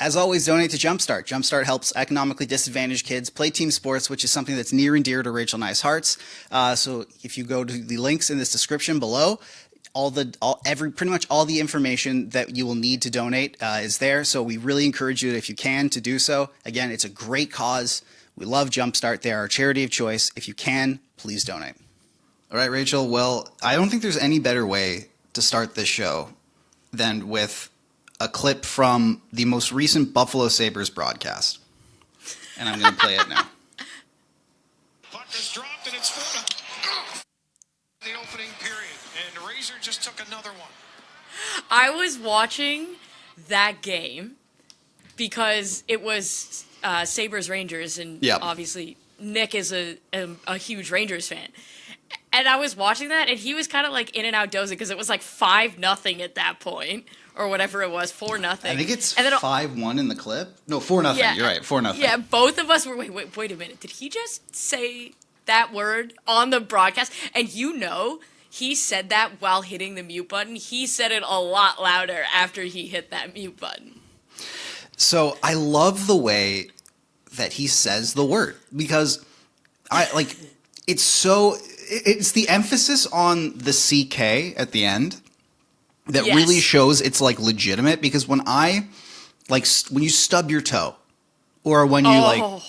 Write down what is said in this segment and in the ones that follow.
As always, donate to Jumpstart. Jumpstart helps economically disadvantaged kids play team sports, which is something that's near and dear to Rachel and I's hearts. So if you go to the links in this description below, pretty much all the information that you will need to donate is there. So we really encourage you, if you can, to do so. Again, it's a great cause. We love Jumpstart. They are our charity of choice. If you can, please donate. All right, Rachel. Well, I don't think there's any better way to start this show than with a clip from the most recent Buffalo Sabres broadcast. And I'm going to play it now. Puck is dropped and it's full. The opening period, and Razor just took another one. I was watching that game because it was Sabres Rangers, and obviously Nick is a huge Rangers fan. And I was watching that, and he was kind of like in and out dozing because it was like 5-0 at that point, or whatever it was, 4-0. I think it's 5-1 in the clip. No, 4-0. Yeah, you're right, 4-0. Yeah, both of us were. Wait a minute. Did he just say that word on the broadcast? And he said that while hitting the mute button. He said it a lot louder after he hit that mute button. So I love the way that he says the word, because it's the emphasis on the CK at the end that really shows it's like legitimate. Because when you stub your toe, or when you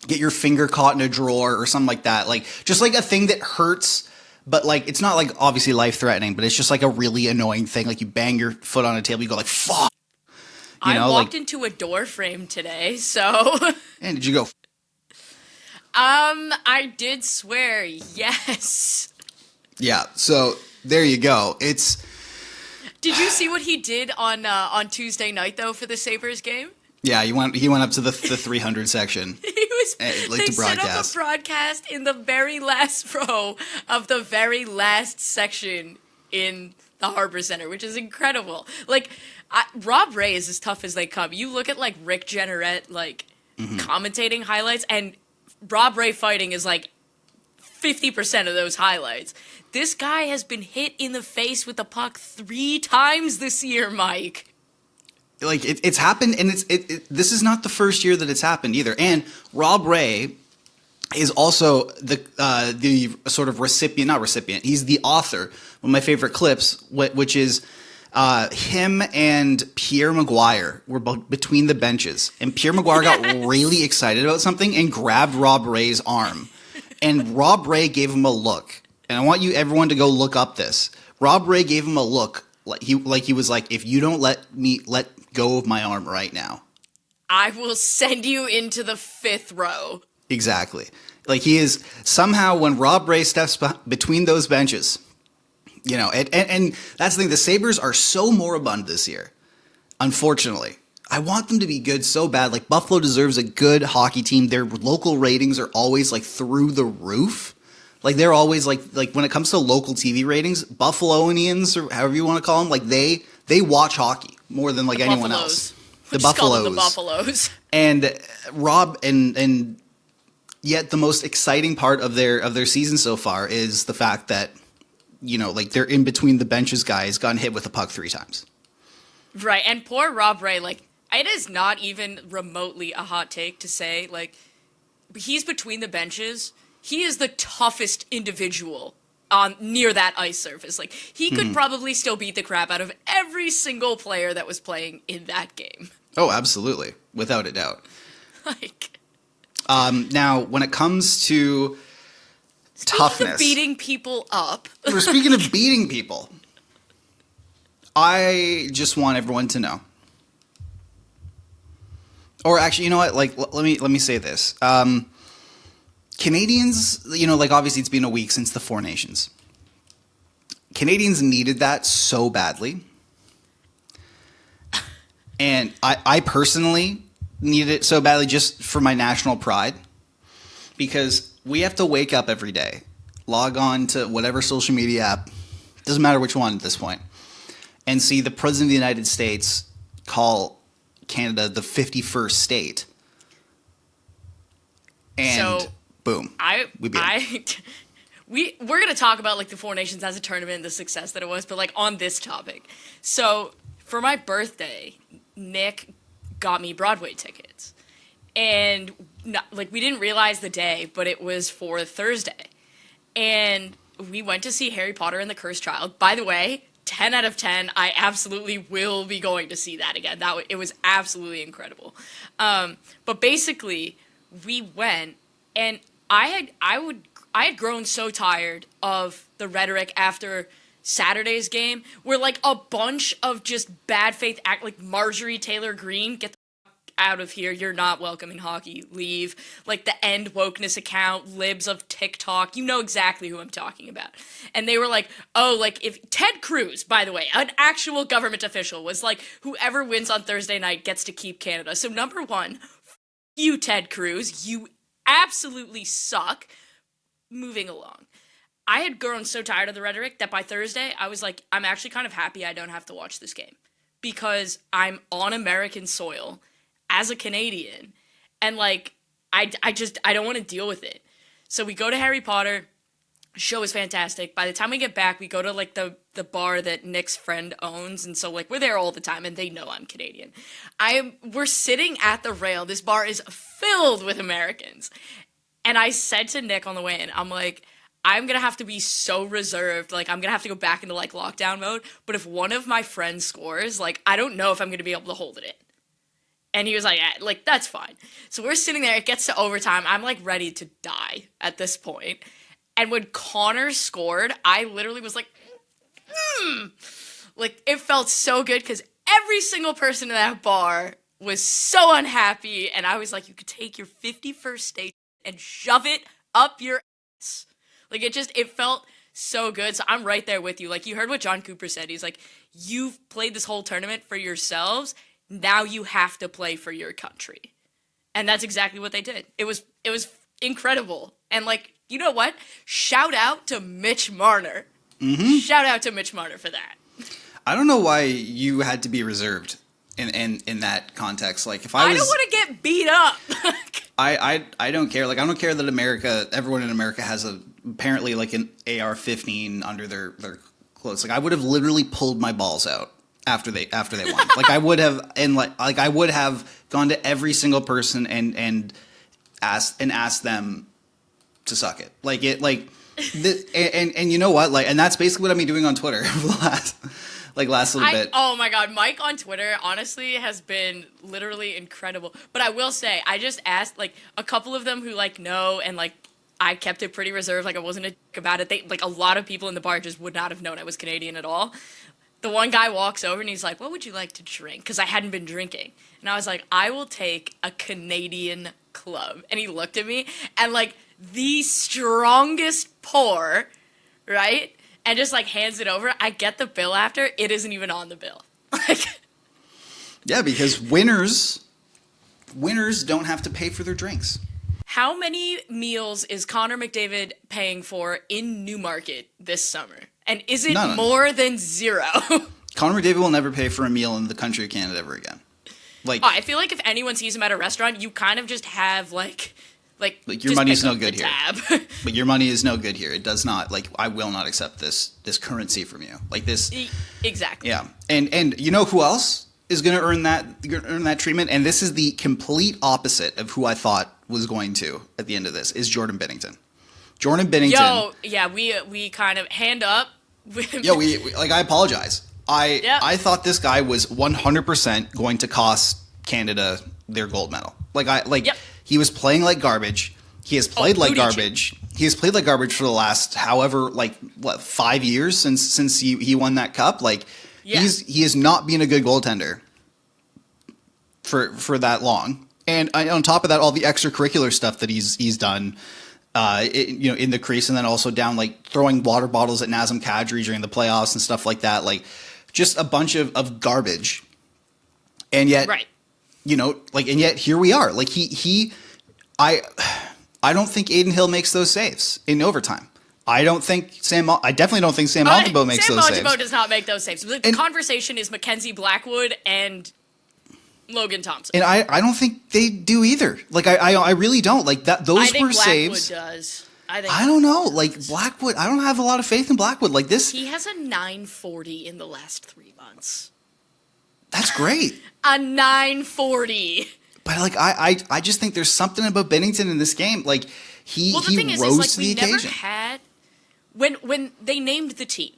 get your finger caught in a drawer or something like that, just like a thing that hurts, but it's not like obviously life threatening, but it's just like a really annoying thing. Like you bang your foot on a table, you go like fuck. I walked into a door frame today, so. And did you go? I did swear, yes. Yeah, so there you go. Did you see what he did on Tuesday night though for the Sabres game? Yeah, he went up to the 300 section. They set up a broadcast in the very last row of the very last section in the Harbor Center, which is incredible. Rob Ray is as tough as they come. You look at Rick Jenneret commentating highlights, and Rob Ray fighting is 50% of those highlights. This guy has been hit in the face with the puck 3 times this year, Mike. It's happened, and this is not the first year that it's happened either. And Rob Ray is also the sort of not recipient. He's the author of one of my favorite clips, which is him and Pierre Maguire were between the benches, and Pierre Maguire got really excited about something and grabbed Rob Ray's arm, and Rob Ray gave him a look. And I want everyone to go look up this. Rob Ray gave him a look he was like, if you don't let go of my arm right now, I will send you into the 5th row. Exactly. He is somehow, when Rob Ray steps between those benches, and that's the thing. The Sabres are so moribund this year, unfortunately. I want them to be good so bad. Buffalo deserves a good hockey team. Their local ratings are always through the roof. They're always when it comes to local TV ratings, Buffalonians, or however you want to call them, they watch hockey more than anyone else. The Buffaloes. The Buffaloes. And Rob, and yet the most exciting part of their season so far is the fact that they're in between the benches guys gotten hit with a puck 3 times. Right, and poor Rob Ray, it is not even remotely a hot take to say, he's between the benches. He is the toughest individual near that ice surface. He could probably still beat the crap out of every single player that was playing in that game. Oh, absolutely. Without a doubt. Now, when it comes to toughness. Speaking of beating people up. Speaking of beating people, I just want everyone to know. Or actually, you know what? Let me say this. Canadians, obviously it's been a week since the Four Nations. Canadians needed that so badly. And I personally needed it so badly just for my national pride. Because we have to wake up every day, log on to whatever social media app, doesn't matter which one at this point, and see the President of the United States call Canada the 51st state. And boom. We're going to talk about the Four Nations as a tournament and the success that it was, but on this topic. So for my birthday, Nick got me Broadway tickets. And like, we didn't realize the day, but it was for Thursday. And we went to see Harry Potter and the Cursed Child. By the way, 10 out of 10, I absolutely will be going to see that again. It was absolutely incredible. But basically, we went, and I had grown so tired of the rhetoric after Saturday's game, where like a bunch of just bad faith act, like Marjorie Taylor Greene, get the out of here, you're not welcome in hockey, leave. Like the End Wokeness account, libs of TikTok, you know exactly who I'm talking about. And they were like, oh, like if Ted Cruz, by the way, an actual government official, was like, whoever wins on Thursday night gets to keep Canada. So number one, you Ted Cruz, you absolutely suck. Moving along. I had grown so tired of the rhetoric that by Thursday, I was like, I'm actually kind of happy I don't have to watch this game. Because I'm on American soil as a Canadian, and like, I don't want to deal with it. So we go to Harry Potter, show is fantastic. By the time we get back, we go to like the bar that Nick's friend owns, and so like we're there all the time, and they know I'm Canadian. We're sitting at the rail. This bar is filled with Americans. And I said to Nick on the way in, I'm like, I'm going to have to be so reserved. Like, I'm going to have to go back into like lockdown mode. But if one of my friends scores, like, I don't know if I'm going to be able to hold it in. And he was like, that's fine. So we're sitting there. It gets to overtime. I'm, like, ready to die at this point. And when Connor scored, I literally was like, Like, it felt so good because every single person in that bar was so unhappy. And I was like, you could take your 51st date and shove it up your ass. Like, it felt so good. So I'm right there with you. Like, you heard what John Cooper said. He's like, you've played this whole tournament for yourselves. Now you have to play for your country. And that's exactly what they did. It was incredible. And like, you know what? Shout out to Mitch Marner. Mm-hmm. Shout out to Mitch Marner for that. I don't know why you had to be reserved in that context. Like, if I don't want to get beat up. I don't care. Like, I don't care that everyone in America has apparently like an AR-15 under their clothes. Like, I would have literally pulled my balls out after they won. Like, I would have, and like I would have gone to every single person and asked them to suck it. Like it, like, and you know what? Like, and that's basically what I've been doing on Twitter for the last little bit. Oh my God, Mike on Twitter honestly has been literally incredible. But I will say, I just asked like a couple of them who like know, and like I kept it pretty reserved. Like, I wasn't a dick about it. They, like, a lot of people in the bar just would not have known I was Canadian at all. The one guy walks over and he's like, what would you like to drink? Because I hadn't been drinking. And I was like, I will take a Canadian Club. And he looked at me and like the strongest pour, right? And just like hands it over. I get the bill after. It isn't even on the bill. Like, yeah, because winners don't have to pay for their drinks. How many meals is Connor McDavid paying for in Newmarket this summer? And is it more than zero? Connor McDavid will never pay for a meal in the country of Canada ever again. Like, I feel like if anyone sees him at a restaurant, you kind of just have like your money's no good here. But your money is no good here. It does not. Like, I will not accept this currency from you. Like this. Exactly. Yeah. And you know who else is going to earn that treatment? And this is the complete opposite of who I thought was going to at the end of this, is Jordan Binnington. Jordan Binnington. Yo, yeah, we kind of hand up. Yeah, we like, I apologize. I thought this guy was 100% going to cost Canada their gold medal. He was playing like garbage. He has played like garbage. He has played like garbage for the last 5 years since he won that cup. Like, he has not been a good goaltender for that long. And on top of that, all the extracurricular stuff that he's done, in the crease, and then also down, like throwing water bottles at Nazem Kadri during the playoffs and stuff like that, like just a bunch of garbage. And yet, right. And yet here we are. Like I don't think Aiden Hill makes those saves in overtime. I definitely don't think Sam Montembeault makes those saves. Sam Montembeault does not make those saves. The conversation is Mackenzie Blackwood and Logan Thompson. And I don't think they do either. Like, I really don't. Like, that those I think were Blackwood saves. Does. I don't know. Like, Blackwood, I don't have a lot of faith in Blackwood. Like this. He has a 940 in the last 3 months. That's great. A 940. But like I just think there's something about Binnington in this game. Like he rose to the occasion. Never had when they named the team,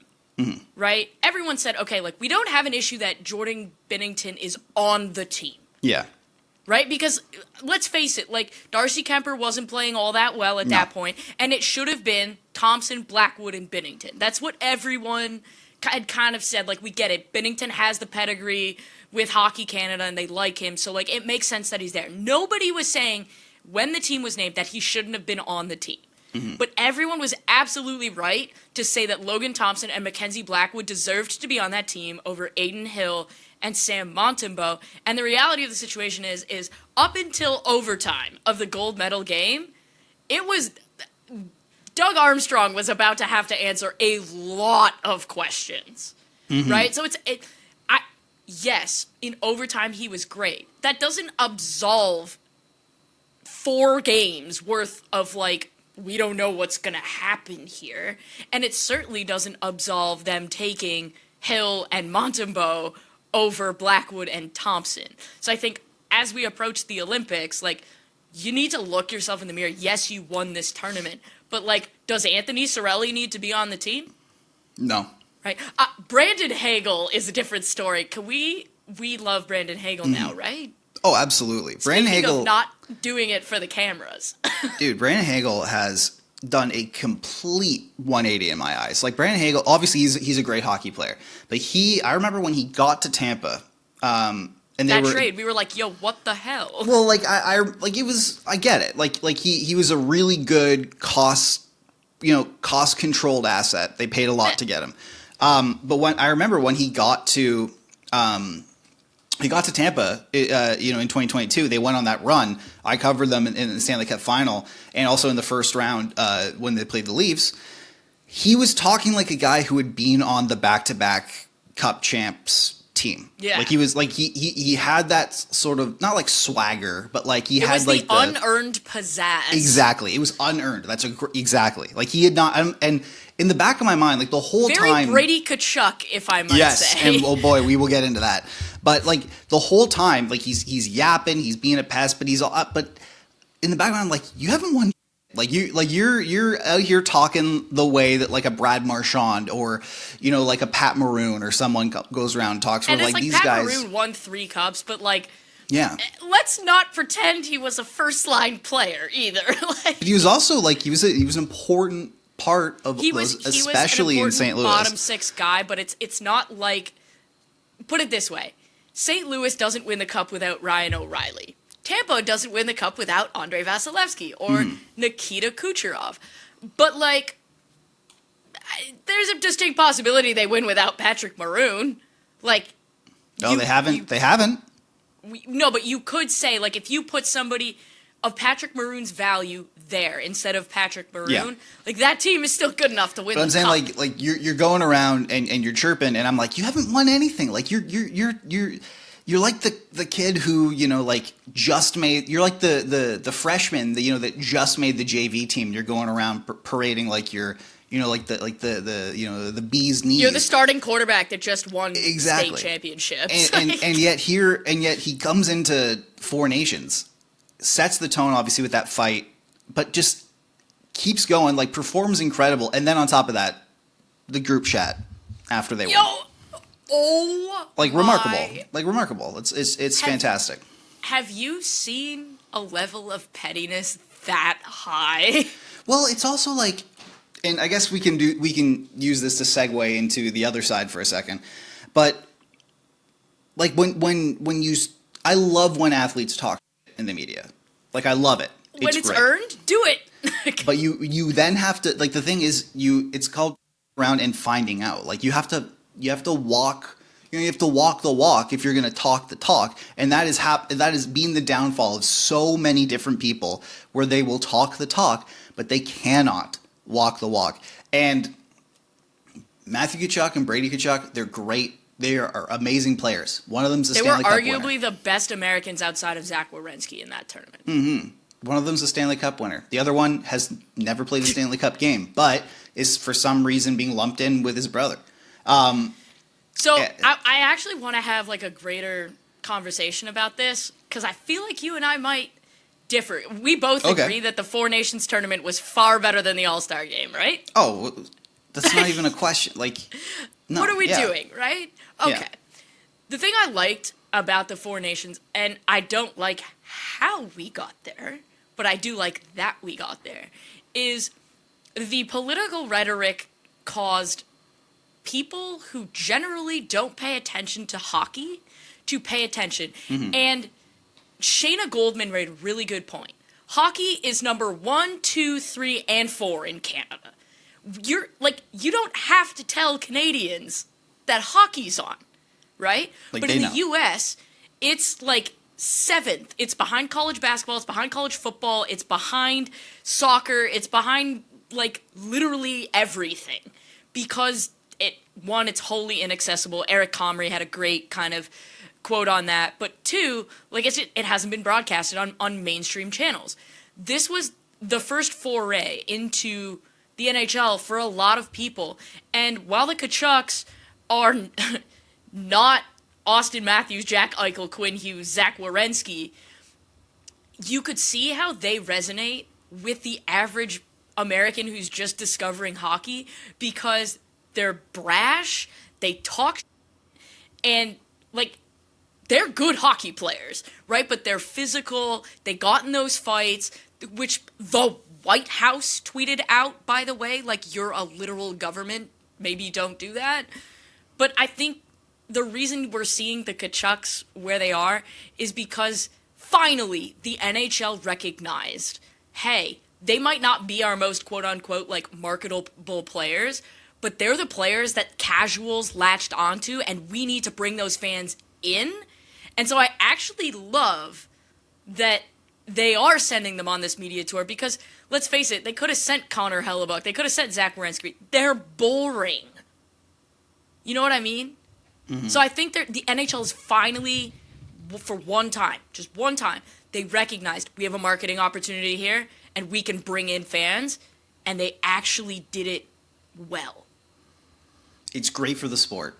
right? Everyone said, okay, like we don't have an issue that Jordan Binnington is on the team. Yeah. Right? Because let's face it, like Darcy Kemper wasn't playing all that well at that point, and it should have been Thompson, Blackwood, and Binnington. That's what everyone had kind of said. Like, we get it. Binnington has the pedigree with Hockey Canada, and they like him, so like it makes sense that he's there. Nobody was saying when the team was named that he shouldn't have been on the team. But everyone was absolutely right to say that Logan Thompson and Mackenzie Blackwood deserved to be on that team over Aiden Hill and Sam Montembeault. And the reality of the situation is up until overtime of the gold medal game, it was Doug Armstrong was about to have to answer a lot of questions, right? So yes, in overtime he was great. That doesn't absolve 4 games worth of like, we don't know what's going to happen here. And it certainly doesn't absolve them taking Hill and Montembeault over Blackwood and Thompson. So I think as we approach the Olympics, like, you need to look yourself in the mirror. Yes, you won this tournament, but like, does Anthony Cirelli need to be on the team? No. Right. Brandon Hagel is a different story. We love Brandon Hagel now, right? Oh, absolutely. Brandon Hagel of not doing it for the cameras. Dude, Brandon Hagel has done a complete 180 in my eyes. Like, Brandon Hagel, obviously he's a great hockey player, but I remember when he got to Tampa, and trade, we were like, yo, what the hell? Well, like I get it. Like he was a really good cost controlled asset. They paid a lot to get him. But I remember when he got to Tampa, in 2022. They went on that run. I covered them in the Stanley Cup final and also in the first round when they played the Leafs. He was talking like a guy who had been on the back-to-back Cup champs team. Yeah, like he was like he had that sort of, not like swagger, but like it had like the unearned pizzazz. Exactly, it was unearned. That's exactly like he had not. And in the back of my mind, like the whole time, Brady Tkachuk, if I might say. Yes, and oh boy, we will get into that. But like the whole time, like he's yapping, he's being a pest, but he's all up. But in the background, like, you haven't won. You're out here talking the way that like a Brad Marchand or like a Pat Maroon or someone goes around and talks. And where, it's like these Pat guys, Maroon won 3 cups, but like, yeah, let's not pretend he was a first line player either. But he was also like he was an important part of those, especially in St. Louis. Bottom 6 guy, but it's not like, put it this way, St. Louis doesn't win the cup without Ryan O'Reilly. Tampa doesn't win the cup without Andrei Vasilevsky or Nikita Kucherov. But, like, there's a distinct possibility they win without Patrick Maroon. Like, no, they haven't. They haven't. No, but you could say, like, if you put somebody of Patrick Maroon's value there instead of Patrick Maroon, like, that team is still good enough to win the cup. I'm saying, like you're going around and you're chirping, and I'm like, you haven't won anything. Like, you're like the kid who, like, just made. You're like the freshman that just made the JV team. You're going around parading like you're, like the bee's knees. You're the starting quarterback that just won exactly. state championships. And yet he comes into 4 Nations, sets the tone obviously with that fight, but just keeps going. Like, performs incredible, and then on top of that, the group chat after they win. Remarkable. It's fantastic. Have you seen a level of pettiness that high? Well, it's also like, and I guess we can use this to segue into the other side for a second. But like I love when athletes talk in the media. Like, I love it. When it's great. earned, do it. But you then have to, like, the thing is, it's called around and finding out. Like, you have to walk. You have to walk the walk if you're going to talk the talk, and that is being the downfall of so many different people, where they will talk the talk, but they cannot walk the walk. And Matthew Tkachuk and Brady Tkachuk, they're great. They are amazing players. One of them's a Stanley Cup winner. They were arguably the best Americans outside of Zach Werenski in that tournament. Mm-hmm. One of them's a Stanley Cup winner. The other one has never played a Stanley Cup game, but is for some reason being lumped in with his brother. So I actually want to have like a greater conversation about this because I feel like you and I might differ. We both agree that the Four Nations tournament was far better than the All-Star game, right? Oh, that's not even a question. Like, no, what are we doing, right? Okay. Yeah. The thing I liked about the Four Nations, and I don't like how we got there, but I do like that we got there, is the political rhetoric caused people who generally don't pay attention to hockey to pay attention. Mm-hmm. And Shayna Goldman made a really good point. Hockey is number 1, 2, 3, and 4 in Canada. You don't have to tell Canadians that hockey's on, right? Like, but in the US, it's like 7th. It's behind college basketball, it's behind college football, it's behind soccer, it's behind like literally everything. Because it's wholly inaccessible. Eric Comrie had a great kind of quote on that. But 2, like it hasn't been broadcasted on mainstream channels. This was the first foray into the NHL for a lot of people. And while the Tkachuks are not Austin Matthews, Jack Eichel, Quinn Hughes, Zach Werenski, you could see how they resonate with the average American who's just discovering hockey because they're brash, they talk, and like they're good hockey players, right? But they're physical, they got in those fights, which the White House tweeted out, by the way, like you're a literal government, maybe don't do that. But I think the reason we're seeing the Tkachuks where they are is because finally the NHL recognized, hey, they might not be our most quote-unquote like marketable players, but they're the players that casuals latched onto, and we need to bring those fans in. And so I actually love that they are sending them on this media tour because, let's face it, they could have sent Connor Hellebuck, they could have sent Zach Werenski. They're boring. You know what I mean? Mm-hmm. So I think the NHL is finally, for one time, just one time, they recognized we have a marketing opportunity here and we can bring in fans, and they actually did it well. It's great for the sport.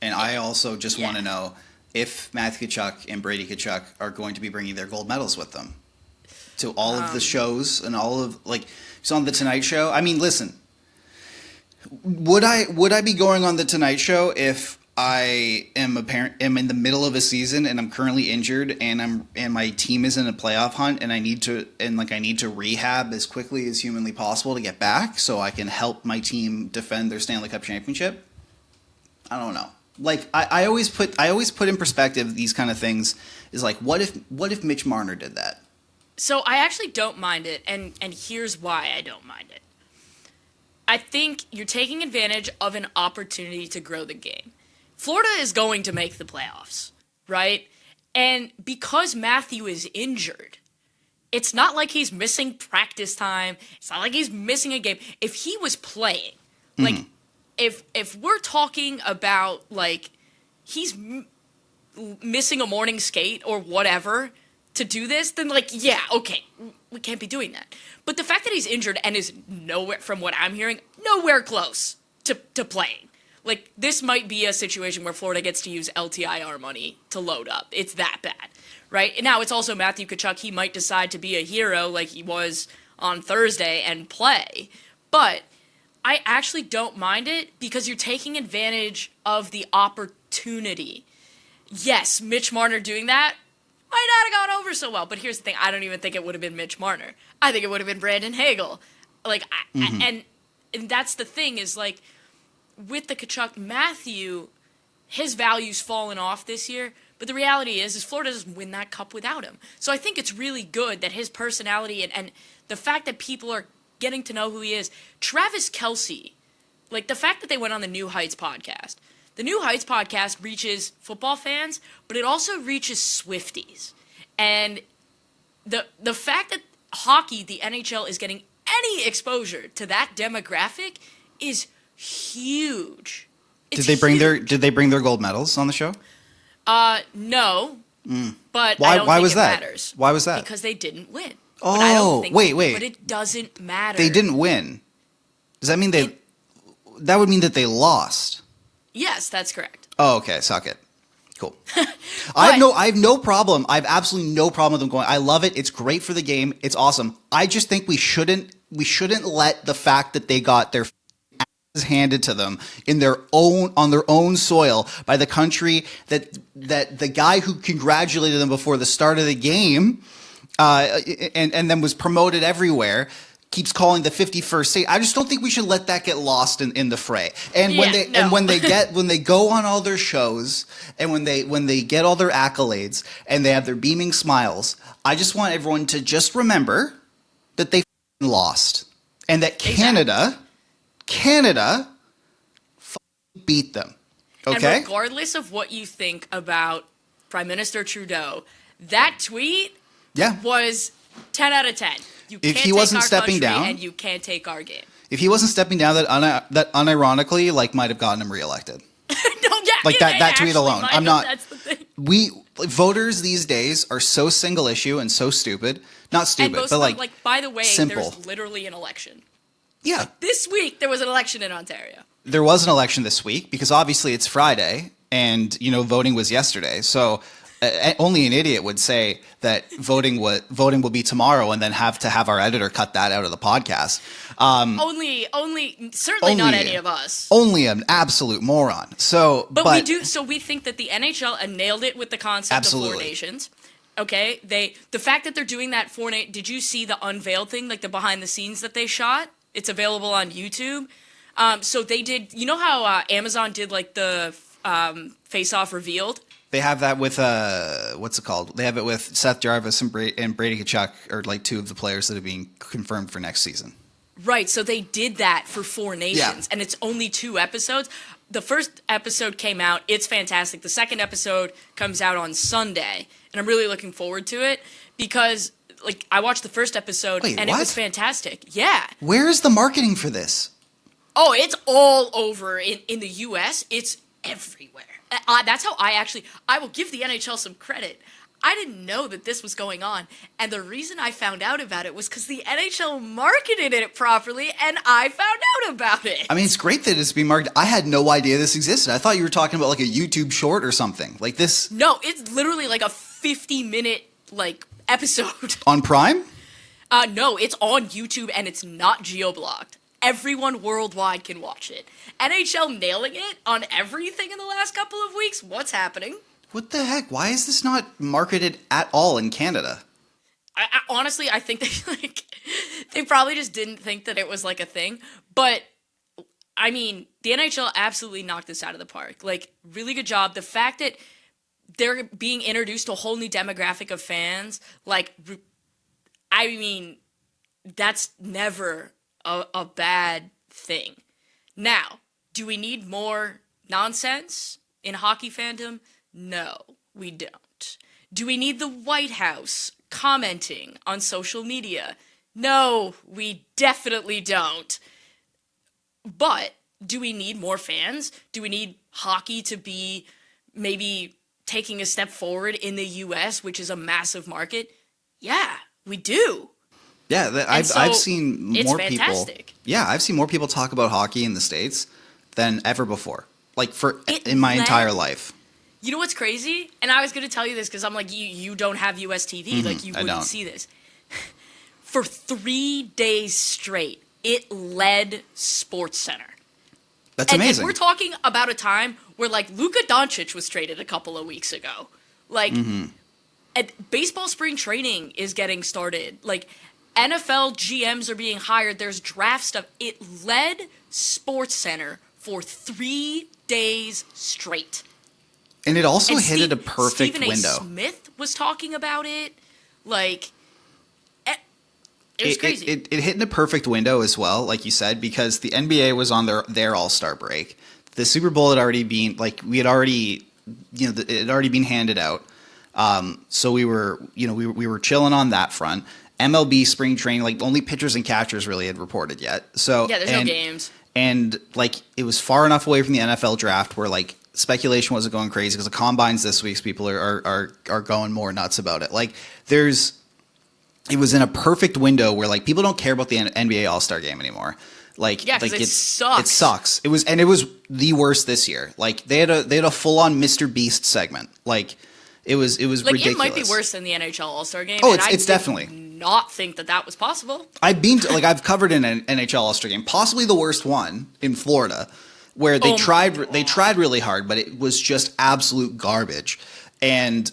And I also just want to know if Matthew Tkachuk and Brady Tkachuk are going to be bringing their gold medals with them to all of the shows and all of, like, so on the Tonight Show. I mean, listen, would I be going on the Tonight Show if I am in the middle of a season and I'm currently injured and my team is in a playoff hunt and I need to rehab as quickly as humanly possible to get back so I can help my team defend their Stanley Cup championship? I don't know. Like I always put in perspective these kind of things is like what if Mitch Marner did that? So I actually don't mind it, and here's why I don't mind it. I think you're taking advantage of an opportunity to grow the game. Florida is going to make the playoffs, right? And because Matthew is injured, it's not like he's missing practice time. It's not like he's missing a game. If he was playing, like if we're talking about like he's missing a morning skate or whatever to do this, then like, yeah, okay, we can't be doing that. But the fact that he's injured and is nowhere, from what I'm hearing, nowhere close to playing. Like, this might be a situation where Florida gets to use LTIR money to load up. It's that bad, right? And now it's also Matthew Tkachuk. He might decide to be a hero like he was on Thursday and play. But I actually don't mind it because you're taking advantage of the opportunity. Yes, Mitch Marner doing that might not have gone over so well. But here's the thing. I don't even think it would have been Mitch Marner. I think it would have been Brandon Hagel. Like, and that's the thing is, like, with the Tkachuk, Matthew, his value's fallen off this year, but the reality is Florida doesn't win that cup without him. So I think it's really good that his personality and the fact that people are getting to know who he is. Travis Kelce, like the fact that they went on the New Heights podcast. The New Heights podcast reaches football fans, but it also reaches Swifties. And the fact that hockey, the NHL, is getting any exposure to that demographic is huge. Did they bring their gold medals on the show? No. But why? I don't why think was it that? matters. Why was that? Because they didn't win. Oh, but I don't think wait. But it doesn't matter. They didn't win. Does that mean that would mean that they lost? Yes, that's correct. Oh, okay. Suck it. Cool. I have no problem. I have absolutely no problem with them going. I love it. It's great for the game. It's awesome. I just think we shouldn't let the fact that they got their asses handed to them on their own soil by the country that the guy who congratulated them before the start of the game and then was promoted everywhere keeps calling the 51st state. I just don't think we should let that get lost in the fray. And when they go on all their shows and when they get all their accolades and they have their beaming smiles, I just want everyone to just remember that they lost and that Canada beat them. Okay? And regardless of what you think about Prime Minister Trudeau, that tweet was 10 out of 10. If he wasn't stepping down, and you can't take our game. If he wasn't stepping down, that unironically might have gotten him reelected. That tweet alone. I'm not. That's the thing. Voters these days are so single issue and so stupid. Not stupid, but by the way, simple. There's literally an election. Yeah. This week there was an election in Ontario. There was an election this week because obviously it's Friday and voting was yesterday. So only an idiot would say that voting will be tomorrow and then have to have our editor cut that out of the podcast. Certainly not any of us. Only an absolute moron. But we do. So we think that the NHL nailed it with the concept of Four Nations. Okay, the fact that they're doing that did you see the unveiled thing, like the behind the scenes that they shot? It's available on YouTube. So they did. You know how Amazon did like the Face Off revealed? They have that with what's it called? They have it with Seth Jarvis and Brady Tkachuk are like two of the players that are being confirmed for next season. Right, so they did that for Four Nations, and it's only 2 episodes. The first episode came out; it's fantastic. The second episode comes out on Sunday, and I'm really looking forward to it because, I watched the first episode and it was fantastic. Yeah. Where is the marketing for this? Oh, it's all over in the U.S. It's everywhere. That's how I will give the NHL some credit. I didn't know that this was going on. And the reason I found out about it was because the NHL marketed it properly and I found out about it. I mean, it's great that it's being marketed. I had no idea this existed. I thought you were talking about a YouTube short or something like this. No, it's literally like a 50-minute episode. On Prime? No, it's on YouTube and it's not geo-blocked. Everyone worldwide can watch it. NHL nailing it on everything in the last couple of weeks. What's happening? What the heck? Why is this not marketed at all in Canada? Honestly, I think they probably just didn't think that it was a thing. But, I mean, the NHL absolutely knocked this out of the park. Really good job. The fact that they're being introduced to a whole new demographic of fans, I mean, that's never a bad thing. Now, do we need more nonsense in hockey fandom? No, we don't. Do we need the White House commenting on social media? No, we definitely don't. But do we need more fans? Do we need hockey to be maybe taking a step forward in the U.S., which is a massive market? Yeah, we do. Yeah, I've seen more fantastic. people. Yeah, I've seen more people talk about hockey in the States than ever before. In my entire life. You know what's crazy? And I was going to tell you this because I'm you don't have US TV. Mm-hmm, you wouldn't see this. For 3 days straight, it led SportsCenter. That's amazing. And we're talking about a time where Luka Doncic was traded a couple of weeks ago. And baseball spring training is getting started. NFL GMs are being hired. There's draft stuff. It led SportsCenter for 3 days straight. And it also hit at a perfect Stephen window. A. Smith was talking about it. It was crazy. It hit in a perfect window as well, like you said, because the NBA was on their All-Star break. The Super Bowl had already been it had already been handed out. So we were chilling on that front. MLB spring training, only pitchers and catchers really had reported yet. So yeah, there's no games. And it was far enough away from the NFL draft where speculation wasn't going crazy because the combines this week, people are going more nuts about it. It was in a perfect window where people don't care about the NBA All-Star game anymore. Like, Yeah, 'cause like it sucks. It sucks. It was the worst this year. Like they had a full on Mr. Beast segment. Like it was Like ridiculous. it might be worse than the NHL All-Star game. Oh, and it's I definitely did not think that was possible. I've covered an NHL All-Star game, possibly the worst one in Florida, where they tried really hard, but it was just absolute garbage. And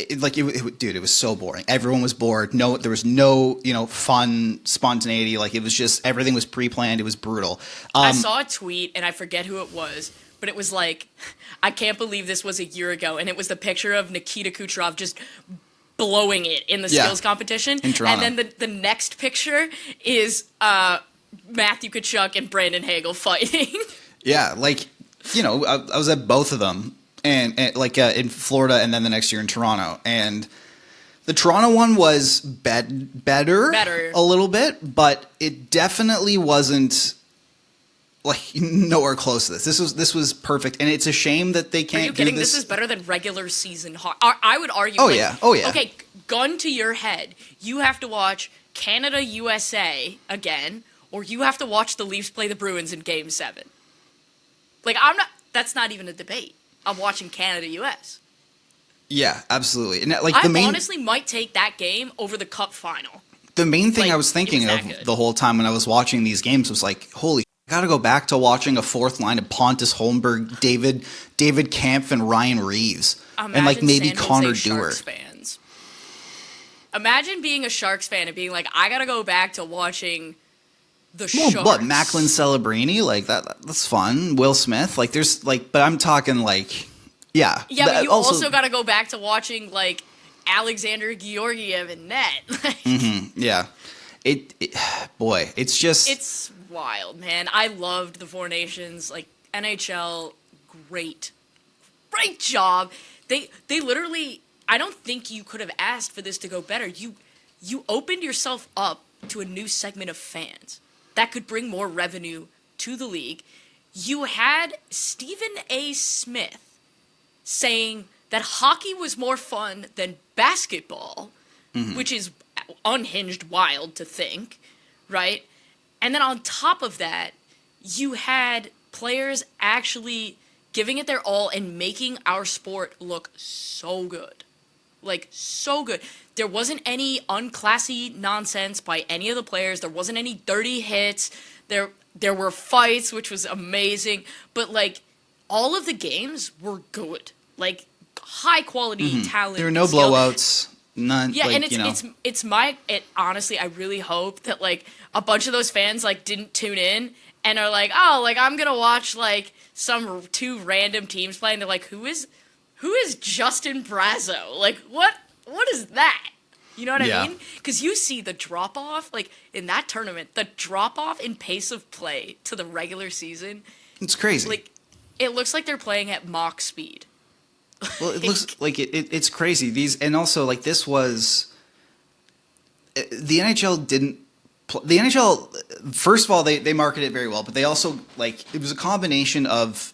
dude, it was so boring. Everyone was bored. There was no, fun spontaneity. Like it was just everything was pre-planned. It was brutal. I saw a tweet and I forget who it was, but it was like, I can't believe this was a year ago, and it was the picture of Nikita Kucherov just blowing it in the skills competition. In Toronto. And then the next picture is Matthew Tkachuk and Brandon Hagel fighting. Yeah, I was at both of them. And in Florida, and then the next year in Toronto, and the Toronto one was better a little bit, but it definitely wasn't like nowhere close to this. This was perfect, and it's a shame that they can't. Are you kidding? Do this. This is better than regular season hockey. I would argue. Oh yeah. Okay, gun to your head. You have to watch Canada USA again, or you have to watch the Leafs play the Bruins in Game 7. Like that's not even a debate. I'm watching Canada-US. Yeah, absolutely. And honestly might take that game over the Cup final. The main thing I was thinking of the whole time when I was watching these games was like, holy, I got to go back to watching a fourth line of Pontus Holmberg, David Kampf, and Ryan Reeves. Imagine and maybe San Jose Connor Sharks Dewar. Fans. Imagine being a Sharks fan and being like, I got to go back to watching the Sharks. What, Macklin Celebrini? Like that's fun. Will Smith? But I'm talking yeah. Yeah, but you also got to go back to watching Alexander Georgiev and net. Yeah. It's just it's wild, man. I loved the Four Nations, NHL, great job. They literally, I don't think you could have asked for this to go better. You opened yourself up to a new segment of fans that could bring more revenue to the league. You had Stephen A. Smith saying that hockey was more fun than basketball, which is unhinged wild to think, right? And then on top of that, you had players actually giving it their all and making our sport look so good. So good. There wasn't any unclassy nonsense by any of the players. There wasn't any dirty hits. There were fights, which was amazing. But, all of the games were good. High quality talent. There were no blowouts. None. Yeah, and honestly, I really hope that, a bunch of those fans, didn't tune in and are I'm going to watch, some two random teams play. And they're like, who is Justin Brazeau? What is that? You know what I mean? Because you see the drop-off, in that tournament, the drop-off in pace of play to the regular season. It's crazy. It looks like they're playing at Mach speed. Well, it looks like it's crazy. And also, this was... The NHL didn't... The NHL, first of all, they marketed it very well, but they also, it was a combination of,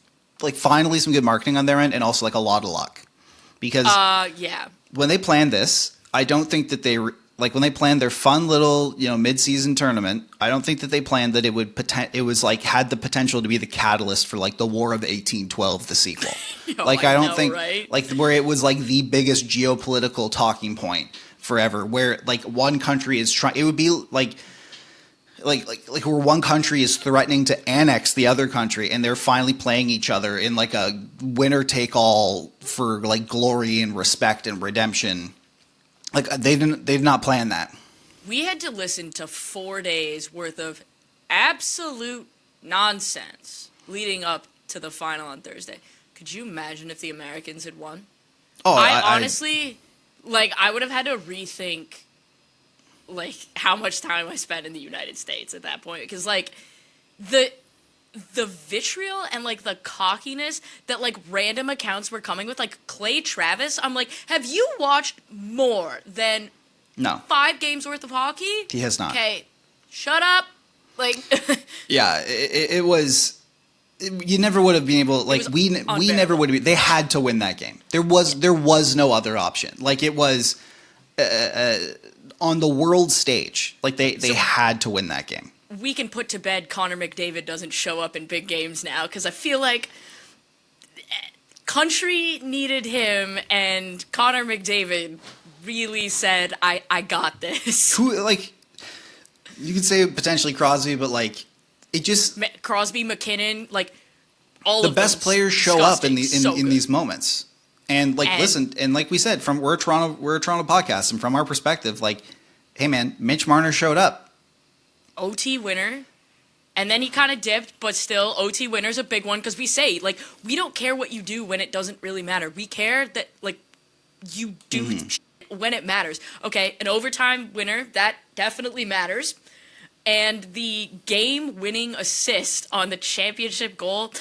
finally some good marketing on their end and also, a lot of luck. Because when they planned this, I don't think that they... when they planned their fun little, mid-season tournament, I don't think that they planned that it would had the potential to be the catalyst for the War of 1812, the sequel. I don't think right? Where it was the biggest geopolitical talking point forever, where one country is trying. It would be like where one country is threatening to annex the other country, and they're finally playing each other in a winner take all for glory and respect and redemption. They did not plan that. We had to listen to 4 days worth of absolute nonsense leading up to the final on Thursday. Could you imagine if the Americans had won? Oh, I honestly, I would have had to rethink, how much time I spent in the United States at that point. Because, the vitriol and the cockiness that random accounts were coming with, Clay Travis, I'm have you watched more than 5 games worth of hockey? He has not. Okay, shut up. Yeah, it was. You never would have been able. We never would have. They had to win that game. There was no other option. It was on the world stage. They had to win that game. we can put to bed Connor McDavid doesn't show up in big games now, because I feel like country needed him, and Connor McDavid really said, I got this. Who, like, you could say potentially Crosby, but, like, it just... Crosby, McKinnon, like, all the of them best players show up in disgusting. these moments. And, like, listen, and like we said, we're a Toronto podcast, and from our perspective, like, hey, man, Mitch Marner showed up. OT winner. And then he kind of dipped, but still, OT winner's a big one, because we say, like, we don't care what you do when it doesn't really matter. We care that, like, you do shit when it matters. Okay, an overtime winner, that definitely matters. And the game-winning assist on the championship goal,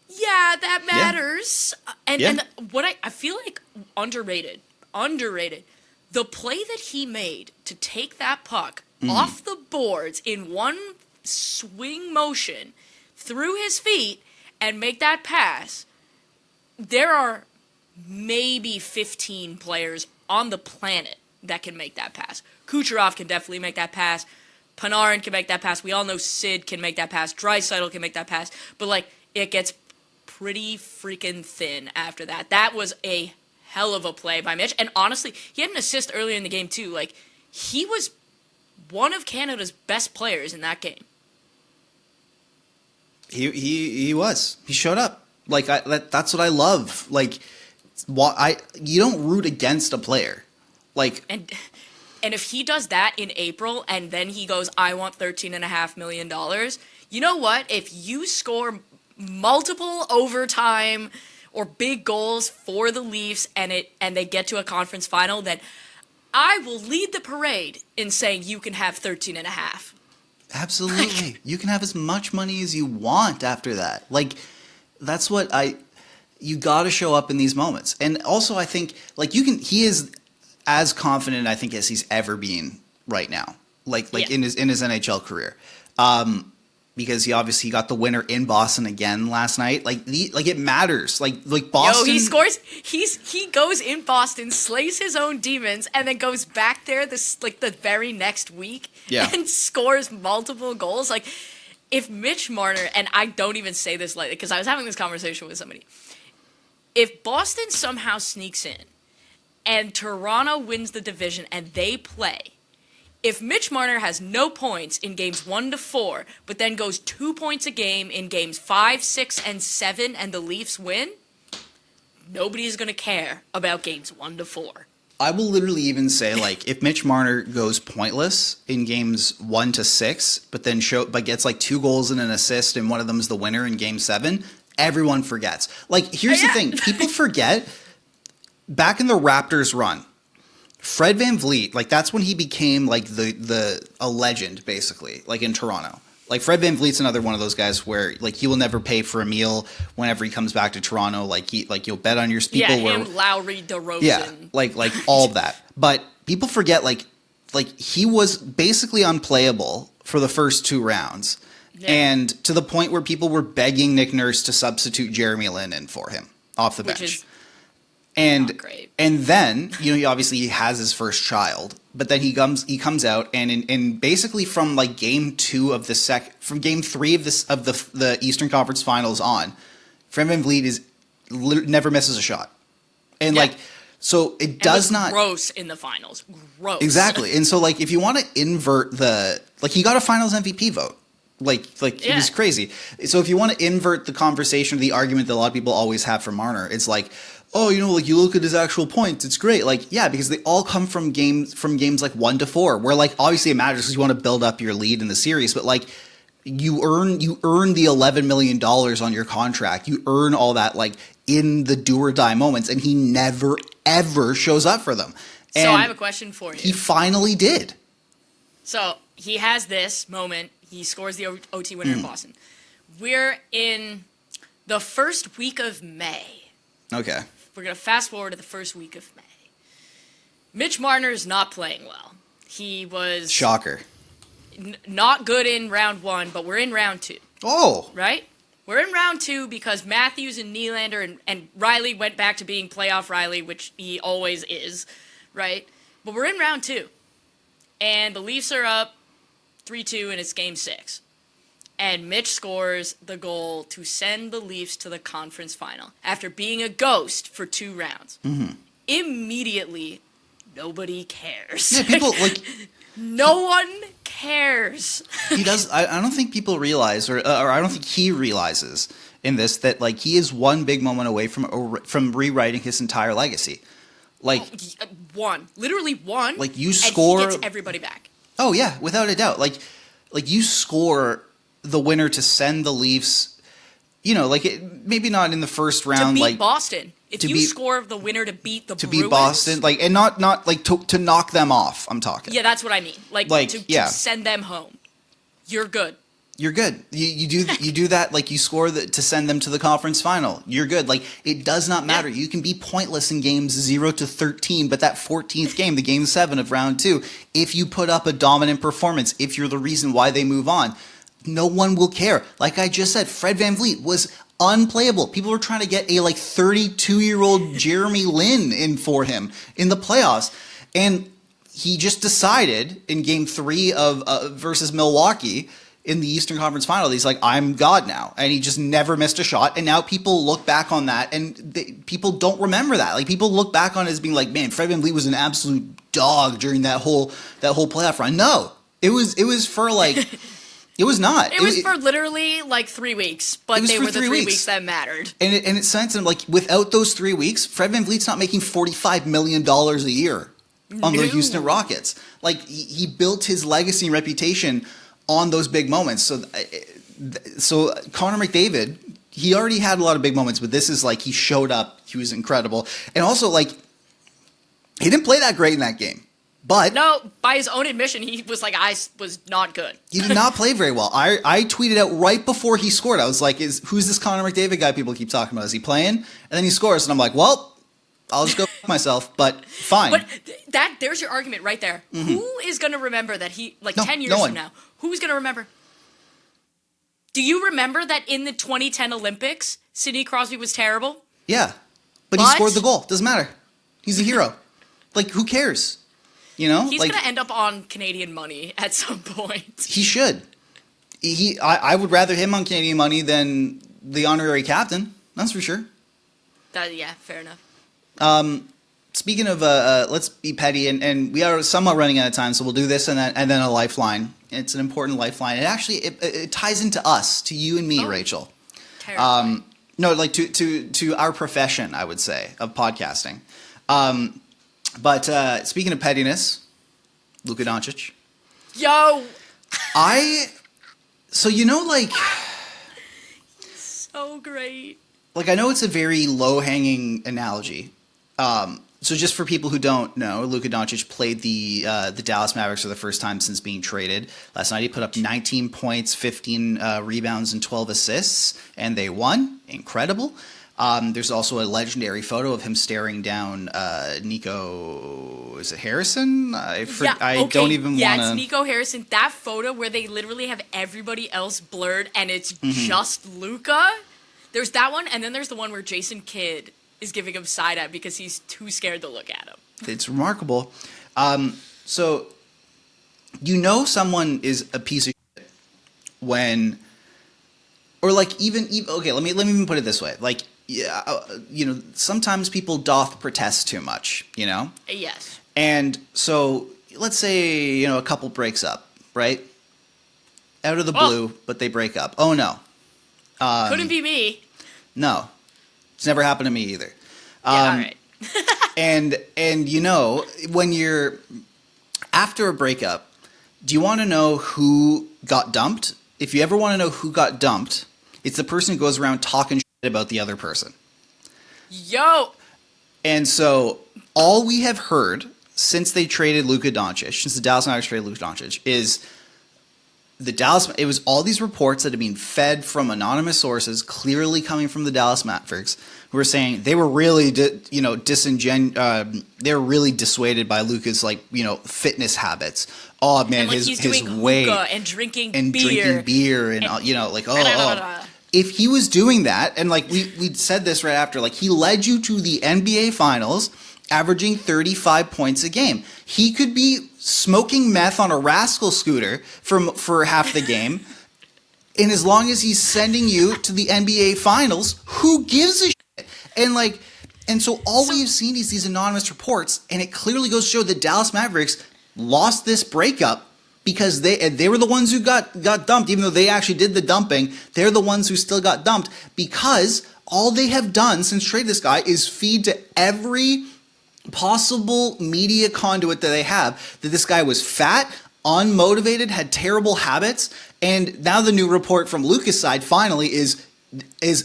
yeah, that matters. Yeah. And what I feel like underrated, the play that he made to take that puck off the boards in one swing motion through his feet and make that pass, there are maybe 15 players on the planet that can make that pass. Kucherov can definitely make that pass. Panarin can make that pass. We all know Sid can make that pass. Draisaitl can make that pass. But, like, it gets pretty freaking thin after that. That was a hell of a play by Mitch. And honestly, he had an assist earlier in the game, too. Like, he was one of Canada's best players in that game. He was. He showed up. Like, that's what I love. Like, you don't root against a player. Like, and if he does that in April and then he goes, I want $13.5 million, you know what? If you score multiple overtime or big goals for the Leafs and they get to a conference final, then I will lead the parade in saying you can have 13.5. Absolutely. You can have as much money as you want after that. Like, that's what you got to show up in these moments. And also, I think, like, he is as confident, I think, as he's ever been right now. In his NHL career. Because he obviously got the winner in Boston again last night. Like it matters. Like Boston. He scores. He goes in Boston, slays his own demons, and then goes back there the very next week and scores multiple goals. Like, if Mitch Marner, and I don't even say this lightly because I was having this conversation with somebody, if Boston somehow sneaks in and Toronto wins the division and they play, if Mitch Marner has no points in games 1 to 4, but then goes 2 points a game in games 5, 6, and 7, and the Leafs win, nobody's going to care about games 1 to 4. I will literally even say, like, if Mitch Marner goes pointless in games 1 to 6, but gets like 2 goals and an assist, and one of them is the winner in game 7, everyone forgets. Like, here's the thing. People forget, back in the Raptors run, Fred VanVleet, like, that's when he became, like, a legend, basically, like, in Toronto. Like, Fred VanVleet's another one of those guys where, like, he will never pay for a meal whenever he comes back to Toronto. Like, you'll bet on your people. Yeah, him, Lowry, DeRozan. Yeah, like all of that. But people forget, like he was basically unplayable for the first 2 rounds. Yeah. And to the point where people were begging Nick Nurse to substitute Jeremy Lin in for him off the bench. Which is and great. And then, he obviously has his first child, but then he comes out and in basically from like game 2 of from game 3 of the Eastern Conference Finals on, Fred VanVleet never misses a shot. And so it does not gross in the finals. Gross. Exactly. And so, like, if you want to invert he got a Finals MVP vote. It was crazy. So if you want to invert the conversation, the argument that a lot of people always have for Marner, it's like, oh, you look at his actual points, it's great. Like, yeah, because they all come from games like 1 to 4, where, like, obviously it matters because you want to build up your lead in the series, but, like, you earn the $11 million on your contract. You earn all that, like, in the do or die moments, and he never ever shows up for them. And so I have a question for you. He finally did. So he has this moment. He scores the OT winner in Boston. We're in the first week of May. Okay. We're going to fast forward to the first week of May. Mitch Marner is not playing well. He was... Shocker. Not good in round 1, but we're in round 2. Oh. Right? We're in round 2 because Matthews and Nylander and Riley went back to being playoff Riley, which he always is, right? But we're in round 2. and the Leafs are up 3-2, and it's Game 6. And Mitch scores the goal to send the Leafs to the conference final after being a ghost for 2 rounds. Mm-hmm. Immediately, nobody cares. Yeah, people like no one cares. He does. I don't think people realize, or I don't think he realizes in this that like he is one big moment away from rewriting his entire legacy. Like literally one. Like you score, and he gets everybody back. Oh yeah, without a doubt. Like you score the winner to send the Leafs. You know, like maybe not in the first round, to beat like Boston. If you score the winner to beat the Bruins, beat Boston, like, and not like to knock them off. I'm talking. Yeah, that's what I mean. Like to send them home. You're good. You're good. You do that. Like you score to send them to the conference final. You're good. Like it does not matter. You can be pointless in games 0-13, but that 14th game, the game 7 of round 2, if you put up a dominant performance, if you're the reason why they move on, no one will care. Like I just said, Fred VanVleet was unplayable. People were trying to get a like 32-year-old Jeremy Lin in for him in the playoffs, and he just decided in Game 3 of versus Milwaukee in the Eastern Conference Final, he's like, I'm God now. And he just never missed a shot. And now people look back on that, and people don't remember that. Like, people look back on it as being like, man, Fred VanVleet was an absolute dog during that whole playoff run. No, it was for like, it was not. It was for literally like 3 weeks, but they were the 3 weeks that mattered. And it sent him, like, without those 3 weeks, Fred VanVleet's not making $45 million a year on the Houston Rockets. Like, he built his legacy and reputation on those big moments. So Connor McDavid, he already had a lot of big moments, but this is like he showed up. He was incredible. And also, like, he didn't play that great in that game. But no, by his own admission, he was like, I was not good. He did not play very well. I tweeted out right before he scored. I was like, who's this Connor McDavid guy people keep talking about? Is he playing? And then he scores, and I'm like, well, I'll just go myself, but fine. But there's your argument right there. Mm-hmm. Who is going to remember that 10 years from now? Who's going to remember? Do you remember that in the 2010 Olympics, Sidney Crosby was terrible? Yeah, but he scored the goal. Doesn't matter. He's a hero. Like, who cares? You know? He's going to end up on Canadian money at some point. He should. I would rather him on Canadian money than the honorary captain. That's for sure. Yeah, fair enough. Speaking of, let's be petty, and we are somewhat running out of time, so we'll do this and then a lifeline. It's an important lifeline. It actually it ties into us, to you and me, Rachel. Terrifying. No, like to our profession, I would say, of podcasting. But speaking of pettiness, Luka Doncic. Yo. So you know, like, so great. Like, I know it's a very low-hanging analogy. So just for people who don't know, Luka Doncic played the Dallas Mavericks for the first time since being traded. Last night he put up 19 points, 15 rebounds, and 12 assists, and they won. Incredible. There's also a legendary photo of him staring down Nico. Is it Harrison? I don't even want to. Yeah, it's Nico Harrison. That photo where they literally have everybody else blurred and it's just Luka. There's that one, and then there's the one where Jason Kidd is giving him side eye because he's too scared to look at him. It's remarkable. So you know someone is a piece of shit when, or like even okay. Let me even put it this way. Like, yeah, you know, sometimes people doth protest too much. You know. Yes. And so let's say, you know, a couple breaks up, right? Out of the blue, but they break up. Oh no. Couldn't be me. No. It's never happened to me either. Yeah, all right. and you know, when you're after a breakup, do you want to know who got dumped? If you ever want to know who got dumped, it's the person who goes around talking shit about the other person. Yo. And so all we have heard since they traded Luka Doncic, since the Dallas Mavericks traded Luka Doncic, is it was all these reports that had been fed from anonymous sources, clearly coming from the Dallas Mavericks, who were saying they were really, they were really dissuaded by Luka's, like, you know, fitness habits. Oh man, and, like, his weight and drinking beer and you know, like if he was doing that, and like we said this right after, like he led you to the NBA Finals averaging 35 points a game. He could be smoking meth on a rascal scooter for half the game. And as long as he's sending you to the NBA Finals, who gives a shit? And so all we've seen is these anonymous reports, and it clearly goes to show the Dallas Mavericks lost this breakup because they were the ones who got dumped, even though they actually did the dumping. They're the ones who still got dumped because all they have done since trading this guy is feed to every possible media conduit that they have that this guy was fat, unmotivated, had terrible habits, and now the new report from Luka's side finally is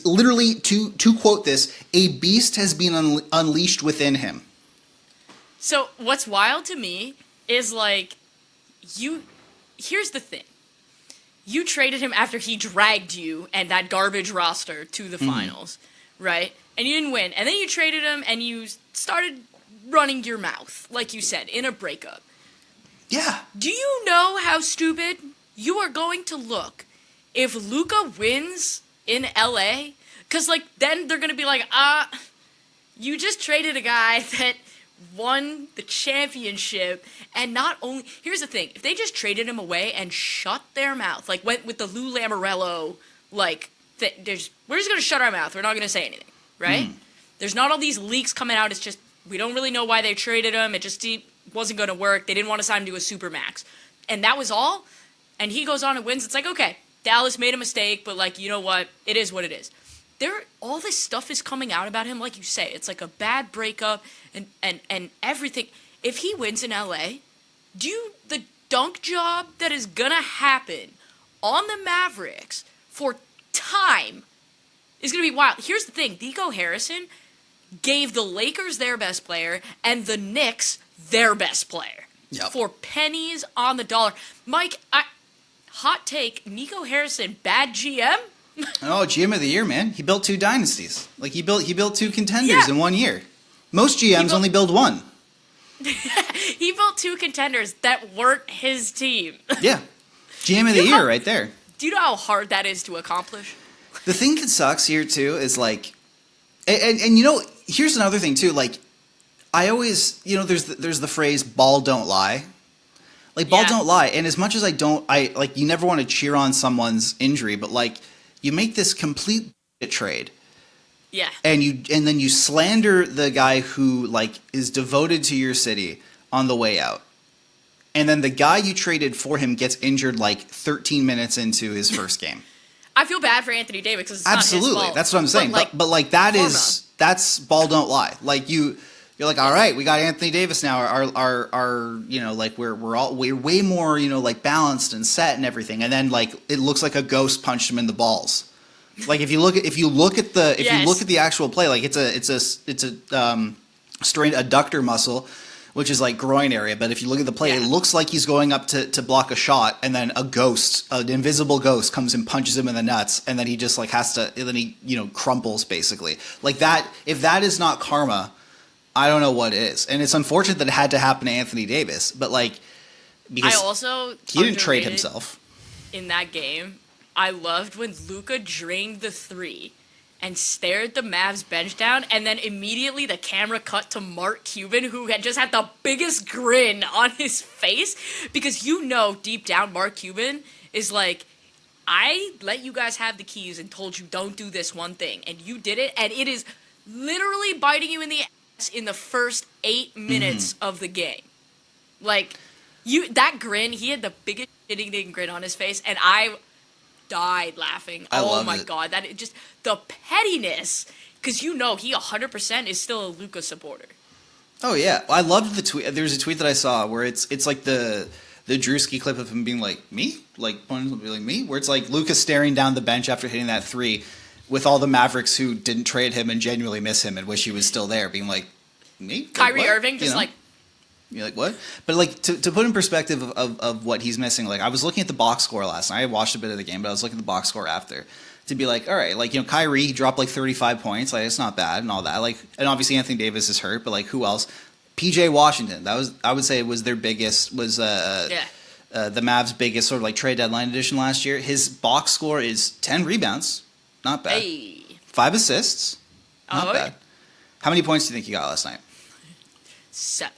literally, to quote this, a beast has been unleashed within him. So what's wild to me is here's the thing. You traded him after he dragged you and that garbage roster to the finals, right? And you didn't win. And then you traded him and you started running your mouth, like you said, in a breakup. Yeah. Do you know how stupid you are going to look if Luka wins in LA? Because, then they're going to be like, you just traded a guy that won the championship. And not only, here's the thing, if they just traded him away and shut their mouth, went with the Lou Lamoriello, we're just going to shut our mouth. We're not going to say anything, right? There's not all these leaks coming out. It's just, we don't really know why they traded him. It just wasn't going to work. They didn't want to sign him to a supermax. And that was all. And he goes on and wins. It's okay, Dallas made a mistake, but you know what? It is what it is. All this stuff is coming out about him, like you say. It's a bad breakup and everything. If he wins in LA, the dunk job that is gonna happen on the Mavericks for time is gonna be wild. Here's the thing, Nico Harrison gave the Lakers their best player and the Knicks their best player. Yep. For pennies on the dollar. Mike, hot take, Nico Harrison, bad GM? Oh, GM of the year, man. He built 2 dynasties. He built 2 contenders in 1 year. Most GMs only build 1. He built 2 contenders that weren't his team. Yeah. GM of the year right there. Do you know how hard that is to accomplish? The thing that sucks here too is and here's another thing too, I always, there's the phrase ball don't lie. Ball don't lie. And as much as you never want to cheer on someone's injury, but you make this complete trade. Yeah. And then you slander the guy who is devoted to your city on the way out. And then the guy you traded for him gets injured 13 minutes into his first game. I feel bad for Anthony Davis because it's Absolutely. not his fault. That's what I'm saying. But that's ball don't lie. You're all right, we got Anthony Davis now. We're way more, balanced and set and everything. And then it looks like a ghost punched him in the balls. If you look at the actual play, it's a strained adductor muscle, which is groin area. But if you look at the play, it looks like he's going up to block a shot, and then an invisible ghost comes and punches him in the nuts, and then he just has to, and then he crumples basically that. If that is not karma, I don't know what is. And it's unfortunate that it had to happen to Anthony Davis, but because I also he didn't trade himself in that game. I loved when Luka drained the 3 and stared the Mavs bench down, and then immediately the camera cut to Mark Cuban, who had just had the biggest grin on his face, because deep down Mark Cuban is I let you guys have the keys and told you don't do this one thing, and you did it, and it is literally biting you in the ass in the first 8 minutes of the game. That grin, he had the biggest shitting grin on his face, and I died laughing. Oh my God, that just the pettiness, because he 100% is still a Luka supporter. Oh yeah, I loved the tweet. There's a tweet that I saw where it's the Drewski clip of him being me, me, where it's Luka staring down the bench after hitting that 3, with all the Mavericks who didn't trade him and genuinely miss him and wish he was still there, being me, Kyrie Irving, just You're what? But to put in perspective of what he's missing, I was looking at the box score last night. I watched a bit of the game, but I was looking at the box score after to be all right, Kyrie, he dropped 35 points. It's not bad and all that. And obviously Anthony Davis is hurt, but who else? PJ Washington. I would say it was their biggest, the Mavs' biggest sort of trade deadline edition last year. His box score is 10 rebounds. Not bad. Hey. 5 assists. Not bad. How many points do you think he got last night? 7.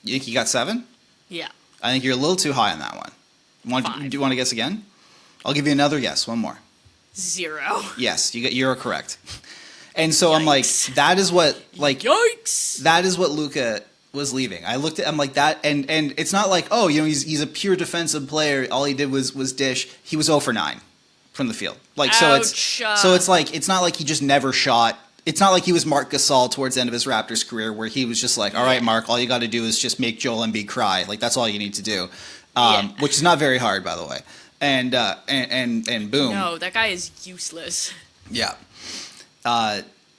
You think he got 7? Yeah. I think you're a little too high on that one. 5. Do you want to guess again? I'll give you another guess. One more. 0. Yes, you're correct. And so Yikes. I'm like, that is what, like, Yikes! that is what Luka was leaving. I looked at him like that, and it's not like, oh, he's a pure defensive player. All he did was dish. He was 0 for 9 from the field. Like, Ouch. so it's like, it's not like he just never shot. It's not like he was Marc Gasol towards the end of his Raptors career, where he was just like, all right, Mark, all you got to do is just make Joel Embiid cry. Like, that's all you need to do, which is not very hard, by the way. And boom. No, that guy is useless. Yeah.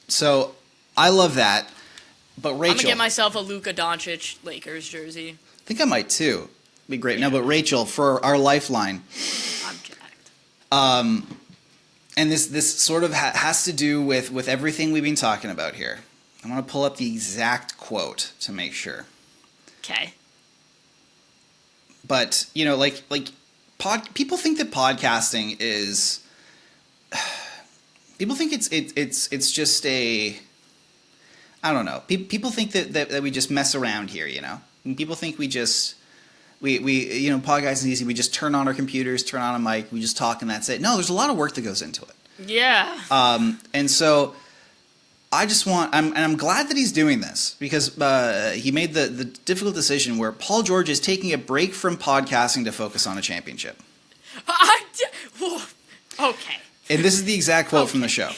So I love that. But Rachel, I'm gonna get myself a Luka Doncic Lakers jersey. I think I might too. It'd be great. No, but Rachel, for our Lifeline. I'm jacked. And this sort of has to do with everything we've been talking about here. I want to pull up the exact quote to make sure. Okay. But, people think that podcasting is... People think it's just a... I don't know. People think that we just mess around here, And people think we just... podcasting is easy. We just turn on our computers, turn on a mic, we just talk, and that's it. No, there's a lot of work that goes into it. Yeah. And so I just I'm glad that he's doing this, because he made the difficult decision where Paul George is taking a break from podcasting to focus on a championship. Okay. And this is the exact quote from the show.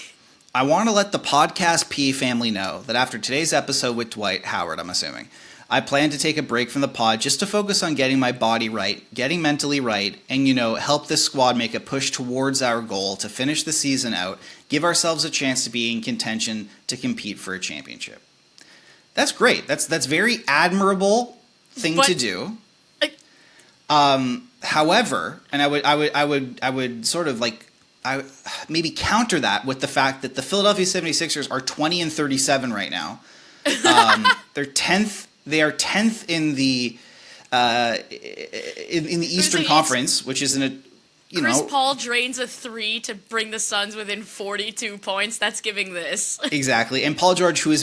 I want to let the Podcast P family know that after today's episode with Dwight Howard, I'm assuming, I plan to take a break from the pod just to focus on getting my body right, getting mentally right, and, help this squad make a push towards our goal to finish the season out, give ourselves a chance to be in contention to compete for a championship. That's great. That's very admirable thing to do. However, and I would sort of I maybe counter that with the fact that the Philadelphia 76ers are 20-37 right now. They're 10th. They are 10th in the Eastern Conference, which is Chris Paul drains a 3 to bring the Suns within 42 points. That's giving this. Exactly. And Paul George, who was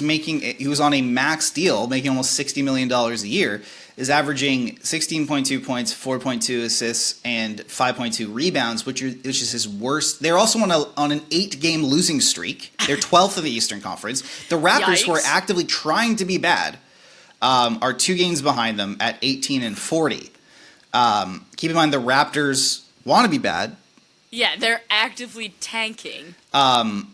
on a max deal, making almost $60 million a year, is averaging 16.2 points, 4.2 assists, and 5.2 rebounds, which is his worst. They're also on an 8-game losing streak. They're 12th in the Eastern Conference. The Raptors, who are actively trying to be bad, are 2 games behind them at 18-40. Keep in mind the Raptors want to be bad. Yeah, they're actively tanking. The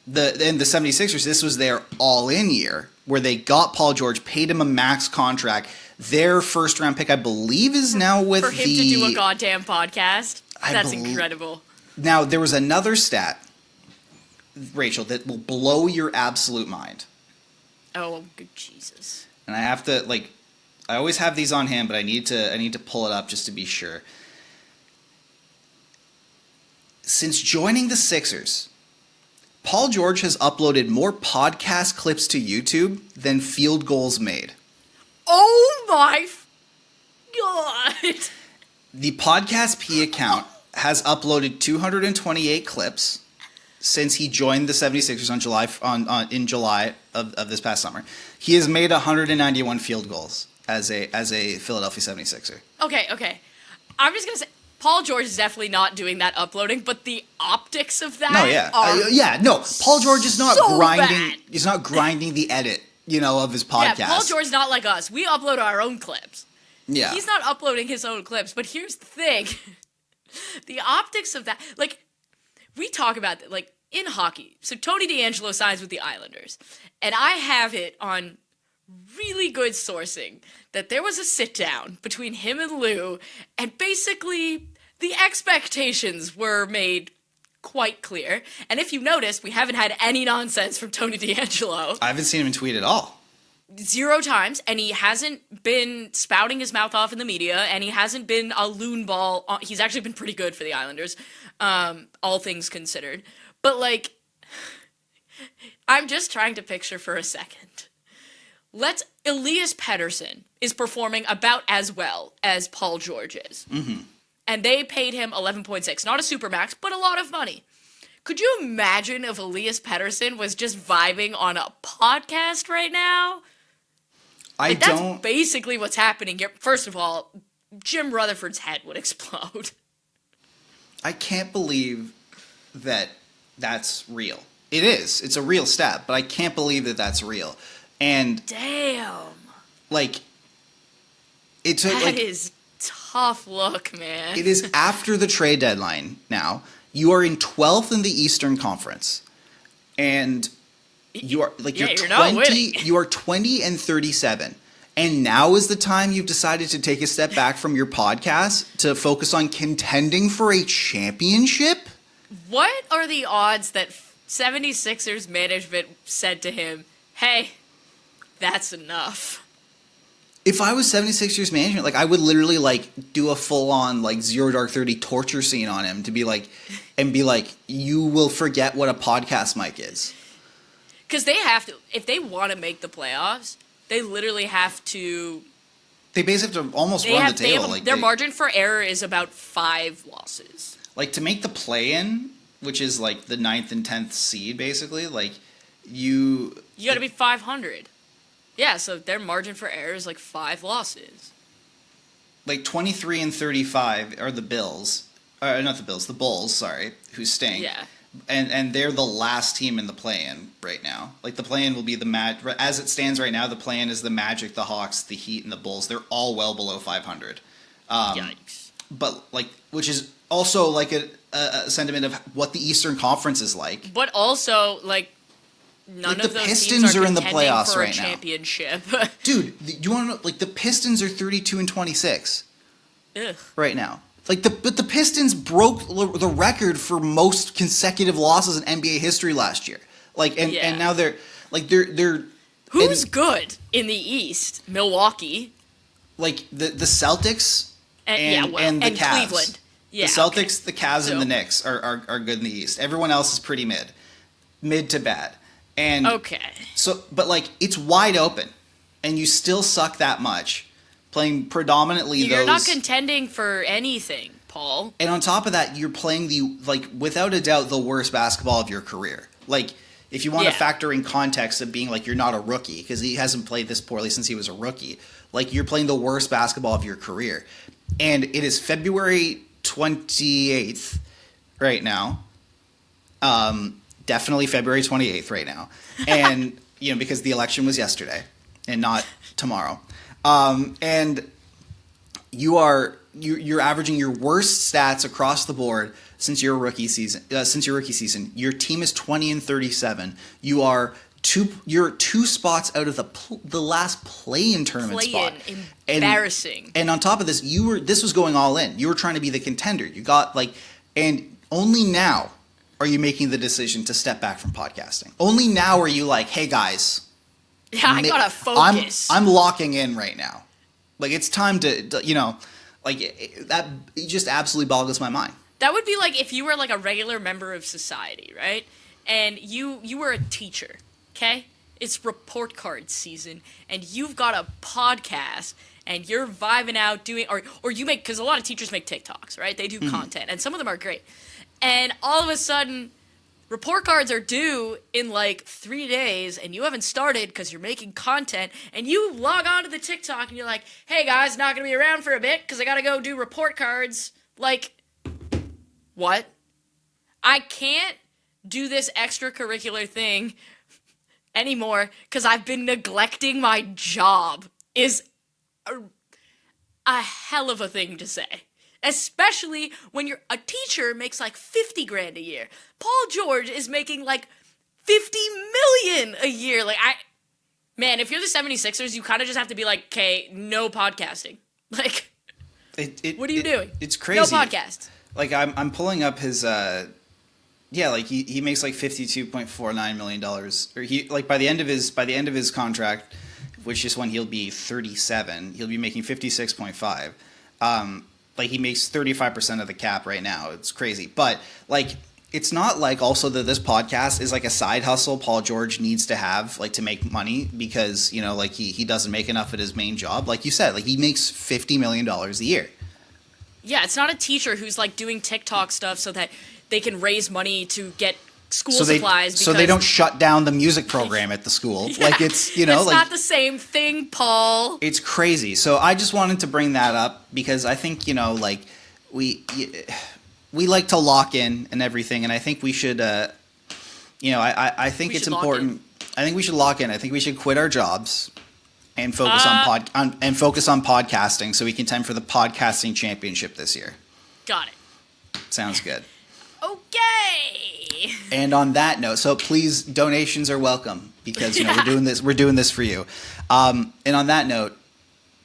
76ers, this was their all-in year, where they got Paul George, paid him a max contract. Their first-round pick, I believe, is now with for him to do a goddamn podcast. That's incredible. Now, there was another stat, Rachel, that will blow your absolute mind. Oh, good Jesus. And I have to, I always have these on hand, but I need to pull it up just to be sure. Since joining the Sixers, Paul George has uploaded more podcast clips to YouTube than field goals made. Oh my God. The Podcast P account has uploaded 228 clips since he joined the 76ers in July of this past summer. He has made 191 field goals as a Philadelphia 76er. Okay. I'm just going to say, Paul George is definitely not doing that uploading, but the optics of that Paul George is not grinding. Bad. He's not grinding the edit, of his podcast. Yeah, Paul George's not like us. We upload our own clips. Yeah. He's not uploading his own clips, but here's the thing. The optics of that, we talk about that, in hockey. So Tony DeAngelo signs with the Islanders, and I have it on really good sourcing that there was a sit-down between him and Lou, and basically the expectations were made quite clear. And if you notice, we haven't had any nonsense from Tony DeAngelo. I haven't seen him tweet at all. 0 times, and he hasn't been spouting his mouth off in the media, and he hasn't been a loon ball. He's actually been pretty good for the Islanders, all things considered. But, I'm just trying to picture for a second. Elias Pettersson is performing about as well as Paul George is. Mm-hmm. And they paid him 11.6. Not a supermax, but a lot of money. Could you imagine if Elias Pettersson was just vibing on a podcast right now? That's basically what's happening here. First of all, Jim Rutherford's head would explode. I can't believe that that's real. It is. It's a real stat, but I can't believe that that's real. And damn. Like, it's that is tough look, man. It is after the trade deadline now. You are in 12th in the Eastern Conference. And you are like you're 20 you are 20 and 37. And now is the time you've decided to take a step back from your podcast to focus on contending for a championship? What are the odds that 76ers management said to him, "Hey, that's enough"? If I was 76ers management, like I would literally like do a full on like Zero Dark 30 torture scene on him to be like you will forget what a podcast mic is. Because they have to, if they want to make the playoffs, they literally have to. They basically have to almost run the table. Their margin for error is about 5 losses. Like to make the play-in, which is like the 9th and 10th seed, basically, like you got to be 500. Yeah, so their margin for error is like 5 losses. Like 23 and 35 are the Bills. Not the Bills, the Bulls, sorry, who stink. Yeah. And they're the last team in the play-in right now. Like the play-in will be as it stands right now, the play-in is the Magic, the Hawks, the Heat, and the Bulls. They're all well below 500. Yikes. But like, which is also like a sentiment of what the Eastern Conference is like. But also like none of those Pistons teams are in the playoffs for right a now. Championship. Dude, you want to know? Like the Pistons are 32 and 26 Ugh. right now. Like but the Pistons broke the record for most consecutive losses in NBA history last year. Like and now they're who's good in the East? Milwaukee. Like the Celtics and the Cavs. Cleveland. Yeah, the Celtics, the Cavs, and the Knicks are good in the East. Everyone else is pretty mid to bad. And so, but like it's wide open, and you still suck that much. Playing predominantly You're not contending for anything, Paul. And on top of that, you're playing without a doubt, the worst basketball of your career. Like, if you want to factor in context of being like you're not a rookie, because he hasn't played this poorly since he was a rookie. Like, you're playing the worst basketball of your career. And it is February 28th right now. Definitely February 28th right now. And, because the election was yesterday and not tomorrow. And you're averaging your worst stats across the board since your rookie season. Your team is 20 and 37. You're 2 spots out of the last play-in tournament spot. Embarrassing. And on top of this, this was going all in. You were trying to be the contender. You got and only now are you making the decision to step back from podcasting. Only now are you like, hey guys. Yeah, I gotta focus. I'm locking in right now. Like, it's time to that it just absolutely boggles my mind. That would be like if you were like a regular member of society, right? And you were a teacher, okay? It's report card season, and you've got a podcast, and you're vibing out doing, or you make, because a lot of teachers make TikToks, right? They do content, and some of them are great. And all of a sudden, report cards are due in like 3 days, and you haven't started because you're making content, and you log on to the TikTok, and you're like, hey guys, not going to be around for a bit because I got to go do report cards. Like, what? I can't do this extracurricular thing anymore because I've been neglecting my job is a hell of a thing to say. Especially when you're a teacher makes like 50 grand a year. Paul George is making like 50 million a year. Like, man, if you're the 76ers, you kind of just have to be like, okay, no podcasting. Like, what are you doing? It's crazy. No podcast. Like, I'm pulling up his, he makes like $52.49 million. Or he, like, by the end of his contract, which is when he'll be 37, he'll be making 56.5. Like, he makes 35% of the cap right now. It's crazy. But, like, it's not like also that this podcast is like a side hustle Paul George needs to have, like, to make money because, like, he doesn't make enough at his main job. Like you said, like, he makes $50 million a year. Yeah, it's not a teacher who's, like, doing TikTok stuff so that they can raise money to get school supplies. So they don't shut down the music program at the school. Yeah, like it's, you know, it's not the same thing, Paul. It's crazy. So I just wanted to bring that up because I think, you know, like we like to lock in and everything, and I think we should, you know, I think it's important. I think we should lock in. I think we should quit our jobs and focus on podcasting so we can contend for the podcasting championship this year. Got it. Sounds good. Okay. And on that note, so please, donations are welcome because, you know, we're doing this for you. And on that note,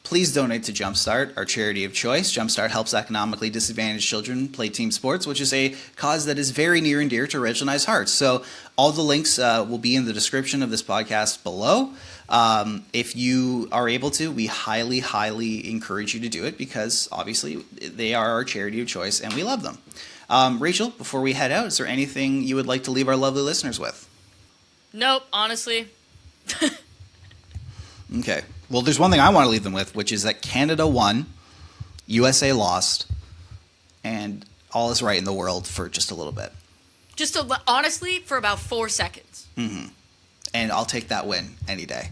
please donate to Jumpstart, our charity of choice. Jumpstart helps economically disadvantaged children play team sports, which is a cause that is very near and dear to Rachel and I's hearts. So all the links will be in the description of this podcast below. If you are able to, we highly, highly encourage you to do it because obviously they are our charity of choice and we love them. Rachel, before we head out, is there anything you would like to leave our lovely listeners with? Nope, honestly. Okay. Well, there's one thing I want to leave them with, which is that Canada won, USA lost, and all is right in the world for just a little bit. Honestly, for about 4 seconds. Mm-hmm. And I'll take that win any day.